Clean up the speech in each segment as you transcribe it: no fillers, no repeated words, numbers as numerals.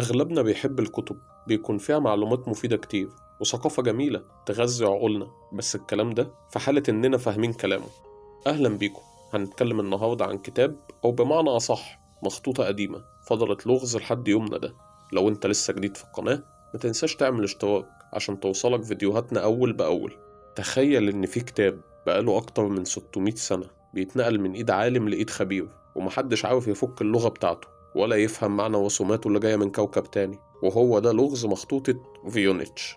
أغلبنا بيحب الكتب، بيكون فيها معلومات مفيدة كتير وثقافة جميلة تغذي عقولنا. بس الكلام ده في حالة إننا فاهمين كلامه. أهلا بيكم. هنتكلم النهاردة عن كتاب، أو بمعنى أصح مخطوطة قديمة فضلت لغز لحد يومنا ده. لو أنت لسه جديد في القناة ما تنساش تعمل اشتراك عشان توصلك فيديوهاتنا أول بأول. تخيل إن في كتاب بقاله أكتر من 600 سنة بيتنقل من إيد عالم لإيد خبير، ومحدش عارف يفك اللغة بتاعته ولا يفهم معنى رسوماته اللي جاية من كوكب تاني، وهو ده لغز مخطوطة فيونيتش.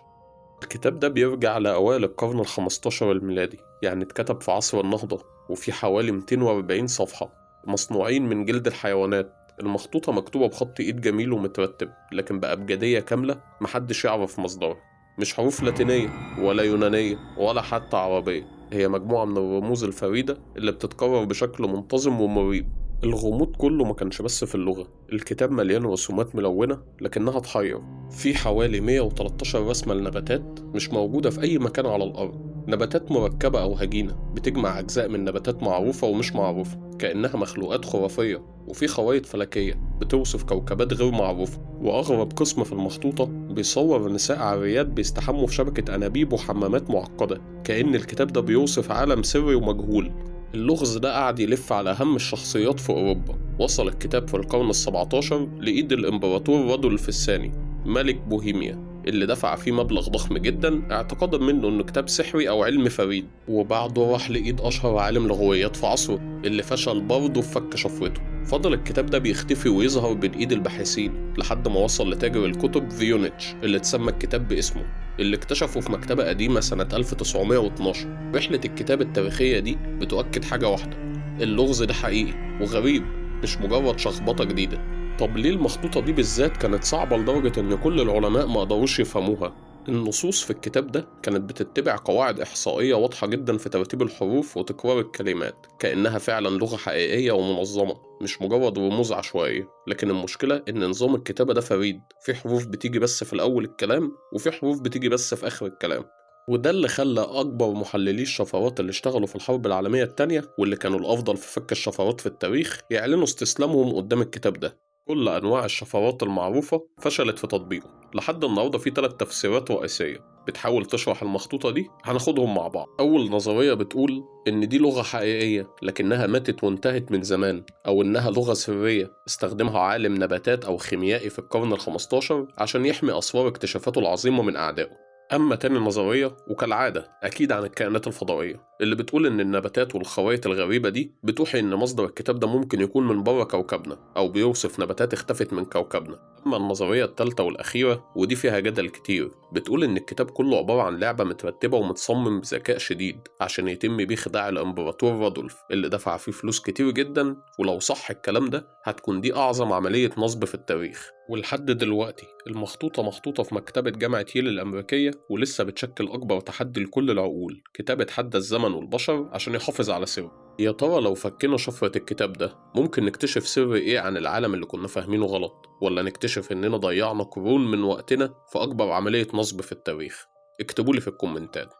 الكتاب ده بيرجع لأوائل القرن الخمستاشر الميلادي، يعني اتكتب في عصر النهضة، وفيه حوالي 240 صفحة مصنوعين من جلد الحيوانات. المخطوطة مكتوبة بخط إيد جميل ومترتب، لكن بأبجدية كاملة محدش يعرف مصدرها. مش حروف لاتينية ولا يونانية ولا حتى عربية، هي مجموعة من الرموز الفريدة اللي بتتكرر بشكل منتظم ومريب. الغموض كله ما كانش بس في اللغة، الكتاب مليان رسومات ملونة لكنها تحير. في حوالي 113 رسمة لنباتات مش موجودة في أي مكان على الأرض، نباتات مركبة أو هجينة بتجمع أجزاء من نباتات معروفة ومش معروفة كأنها مخلوقات خرافية. وفي خرائط فلكية بتوصف كوكبات غير معروفة. وأغرب قسم في المخطوطة بيصور نساء عاريات بيستحموا في شبكة أنابيب وحمامات معقدة، كأن الكتاب ده بيوصف عالم سري ومجهول. اللغز ده قعد يلف على أهم الشخصيات في أوروبا. وصل الكتاب في القرن السبعتاشر لإيد الإمبراطور رادولف الثاني ملك بوهيميا، اللي دفع فيه مبلغ ضخم جدا اعتقادا منه انه كتاب سحري او علم فريد. وبعده راح لإيد اشهر عالم لغويات في عصره اللي فشل برضه في فك شفرته. فضل الكتاب ده بيختفي ويظهر بين ايد الباحثين لحد ما وصل لتاجر الكتب فيونيتش اللي اتسمى الكتاب باسمه، اللي اكتشفه في مكتبة قديمة سنة 1912. رحلة الكتاب التاريخية دي بتؤكد حاجة واحدة: اللغز ده حقيقي وغريب، مش مجرد شخبطة جديدة. طب ليه المخطوطة دي بالذات كانت صعبة لدرجة إن كل العلماء ما قدروش يفهموها؟ النصوص في الكتاب ده كانت بتتبع قواعد إحصائية واضحة جدا في ترتيب الحروف وتكرار الكلمات، كأنها فعلا لغة حقيقية ومنظمة مش مجرد رموز عشوائية. لكن المشكلة إن نظام الكتابة ده فريد، في حروف بتيجي بس في الأول الكلام وفي حروف بتيجي بس في آخر الكلام. وده اللي خلى أكبر محللي الشفرات اللي اشتغلوا في الحرب العالمية التانية واللي كانوا الأفضل في فك الشفرات في التاريخ يعلنوا استسلامهم قدام الكتاب ده. كل أنواع الشفرات المعروفة فشلت في تطبيقه. لحد النهاردة في 3 تفسيرات رئيسية بتحاول تشرح المخطوطة دي، هناخدهم مع بعض. أول نظرية بتقول إن دي لغة حقيقية لكنها ماتت وانتهت من زمان، أو إنها لغة سرية استخدمها عالم نباتات أو خيميائي في القرن الخمستاشر عشان يحمي أسرار اكتشافاته العظيمة من أعدائه. أما تاني نظرية، وكالعادة أكيد عن الكائنات الفضائية، اللي بتقول إن النباتات والخرائط الغريبة دي بتوحي إن مصدر الكتاب ده ممكن يكون من بره كوكبنا أو بيوصف نباتات اختفت من كوكبنا. أما النظرية التالتة والأخيرة ودي فيها جدل كتير، بتقول إن الكتاب كله عبارة عن لعبة مترتبة ومتصمم بذكاء شديد عشان يتم بيه خداع الإمبراطور رادولف اللي دفع فيه فلوس كتير جدا. ولو صح الكلام ده هتكون دي أعظم عملية نصب في التاريخ. ولحد دلوقتي المخطوطة محطوطة في مكتبة جامعة ييل الأمريكية، ولسه بتشكل أكبر تحدي لكل العقول: كتاب اتحدى الزمن والبشر عشان يحافظ على سره. يا ترى لو فكنا شفرة الكتاب ده ممكن نكتشف سر إيه عن العالم اللي كنا فاهمينه غلط، ولا نكتشف إننا ضيعنا قرون من وقتنا في أكبر عملية نصب في التاريخ؟ اكتبولي في الكومنتات.